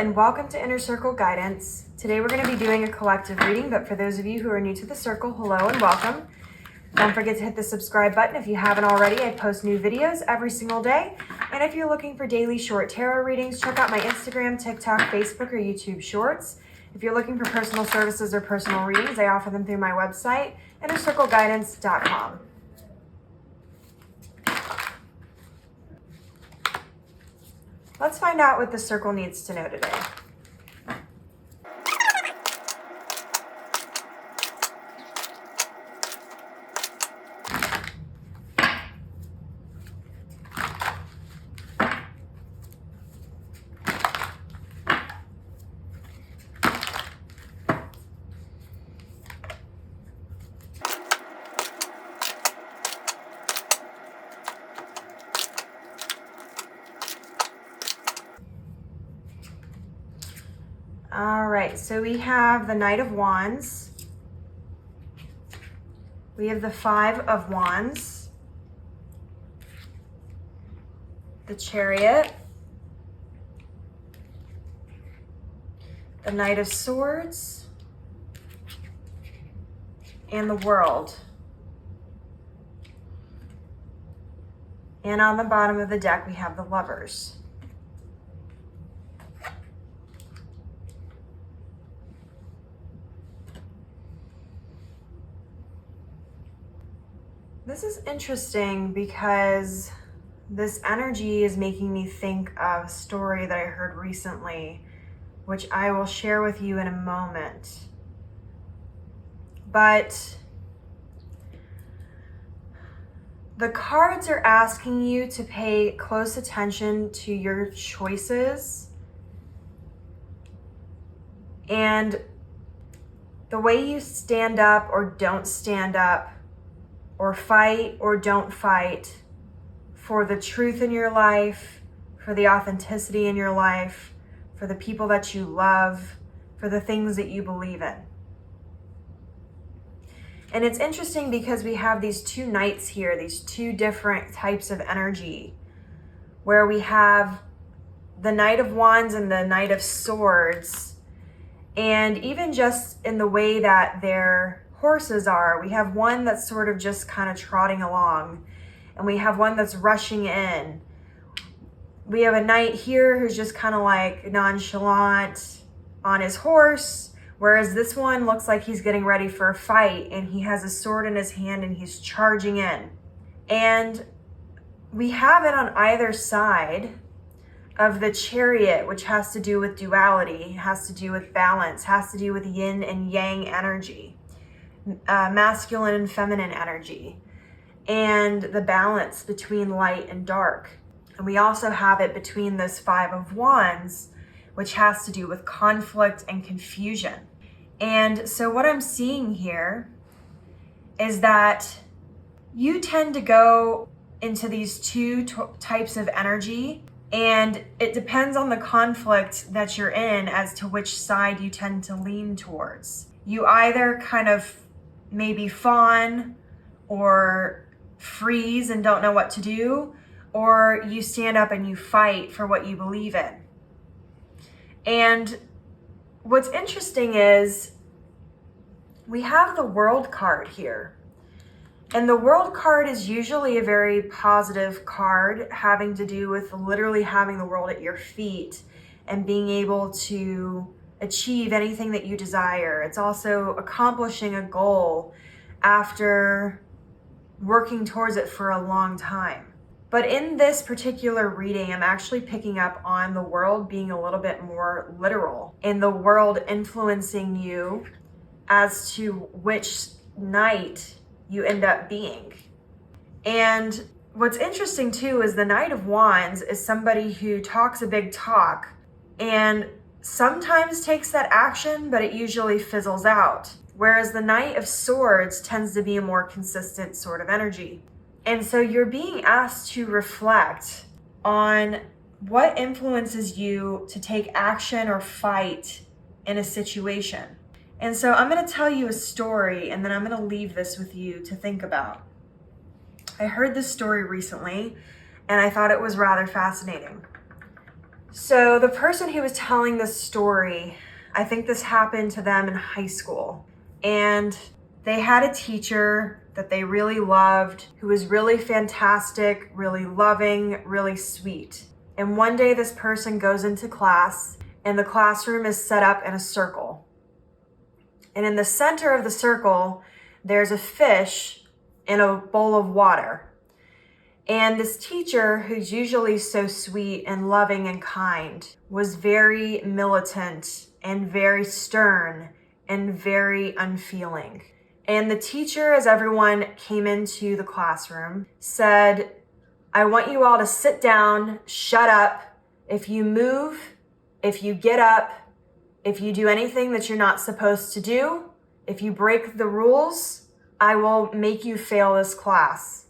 and welcome to Inner Circle Guidance. Today we're going to be doing a collective reading, but for those of you who are new to the circle, hello and welcome. Don't forget to hit the subscribe button if you haven't already. I post new videos every single day. And if you're looking for daily short tarot readings, check out my Instagram, TikTok, Facebook, or YouTube Shorts. If you're looking for personal services or personal readings, I offer them through my website, innercircleguidance.com. Let's find out what the circle needs to know today. All right, so we have the Knight of Wands. We have the Five of Wands. The Chariot. The Knight of Swords. And the World. And on the bottom of the deck, we have the Lovers. This is interesting because this energy is making me think of a story that I heard recently, which I will share with you in a moment. But the cards are asking you to pay close attention to your choices and the way you stand up or don't stand up, or fight or don't fight for the truth in your life, for the authenticity in your life, for the people that you love, for the things that you believe in. And it's interesting because we have these two knights here, these two different types of energy, where we have the Knight of Wands and the Knight of Swords. And even just in the way that their horses are, we have one that's sort of just kind of trotting along, and we have one that's rushing in. We have a knight here who's just kind of like nonchalant on his horse, whereas this one looks like he's getting ready for a fight, and he has a sword in his hand and he's charging in. And we have it on either side of the Chariot, which has to do with duality, has to do with balance, has to do with yin and yang energy. Masculine and feminine energy, and the balance between light and dark. And we also have it between this Five of Wands, which has to do with conflict and confusion. And so what I'm seeing here is that you tend to go into these two types of energy, and it depends on the conflict that you're in as to which side you tend to lean towards. You either kind of maybe fawn or freeze and don't know what to do, or you stand up and you fight for what you believe in. And what's interesting is we have the World card here. And the World card is usually a very positive card, having to do with literally having the world at your feet and being able to achieve anything that you desire. It's also accomplishing a goal after working towards it for a long time. But in this particular reading, I'm actually picking up on the world being a little bit more literal, and the world influencing you as to which knight you end up being. And what's interesting too is the Knight of Wands is somebody who talks a big talk and sometimes takes that action, but it usually fizzles out. Whereas the Knight of Swords tends to be a more consistent sort of energy. And so you're being asked to reflect on what influences you to take action or fight in a situation. And so I'm going to tell you a story, and then I'm going to leave this with you to think about. I heard this story recently, and I thought it was rather fascinating. So the person who was telling this story, I think this happened to them in high school. And they had a teacher that they really loved, who was really fantastic, really loving, really sweet. And one day this person goes into class, and the classroom is set up in a circle. And in the center of the circle, there's a fish in a bowl of water. And this teacher, who's usually so sweet and loving and kind, was very militant and very stern and very unfeeling. And the teacher, as everyone came into the classroom, said, "I want you all to sit down, shut up. If you move, if you get up, if you do anything that you're not supposed to do, if you break the rules, I will make you fail this class."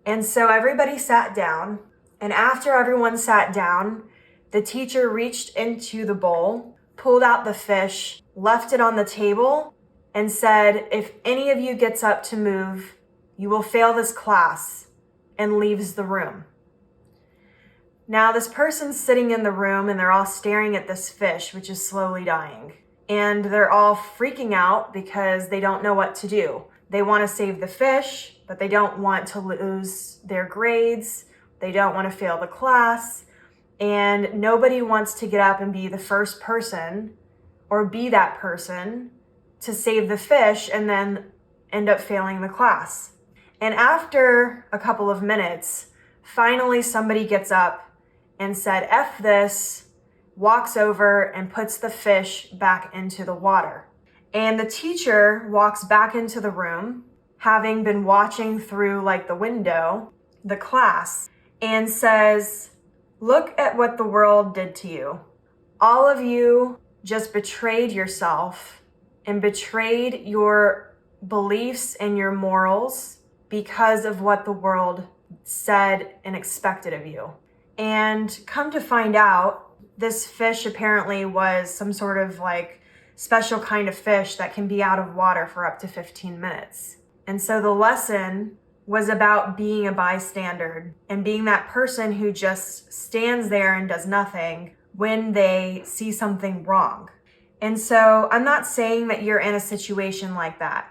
And so everybody sat down, and after everyone sat down, the teacher reached into the bowl, pulled out the fish, left it on the table, and said, "If any of you gets up to move, you will fail this class," and leaves the room. Now this person's sitting in the room, and they're all staring at this fish, which is slowly dying. And they're all freaking out because they don't know what to do. They want to save the fish, but they don't want to lose their grades. They don't want to fail the class. And nobody wants to get up and be the first person or be that person to save the fish and then end up failing the class. And after a couple of minutes, finally somebody gets up and said, "F this," walks over and puts the fish back into the water. And the teacher walks back into the room, having been watching through like the window, the class, and says, "Look at what the world did to you. All of you just betrayed yourself and betrayed your beliefs and your morals because of what the world said and expected of you." And come to find out, this fish apparently was some sort of like special kind of fish that can be out of water for up to 15 minutes. And so the lesson was about being a bystander and being that person who just stands there and does nothing when they see something wrong. And so I'm not saying that you're in a situation like that,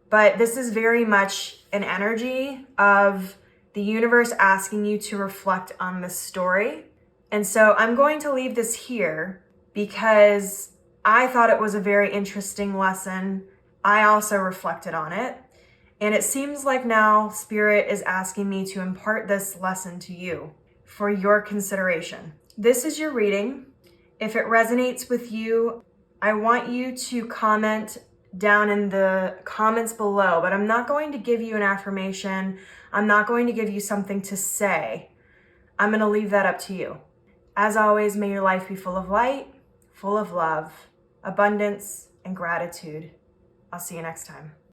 but this is very much an energy of the universe asking you to reflect on this story. And so I'm going to leave this here because I thought it was a very interesting lesson. I also reflected on it. And it seems like now Spirit is asking me to impart this lesson to you for your consideration. This is your reading. If it resonates with you, I want you to comment down in the comments below, but I'm not going to give you an affirmation. I'm not going to give you something to say. I'm going to leave that up to you. As always, may your life be full of light, full of love, abundance, and gratitude. I'll see you next time.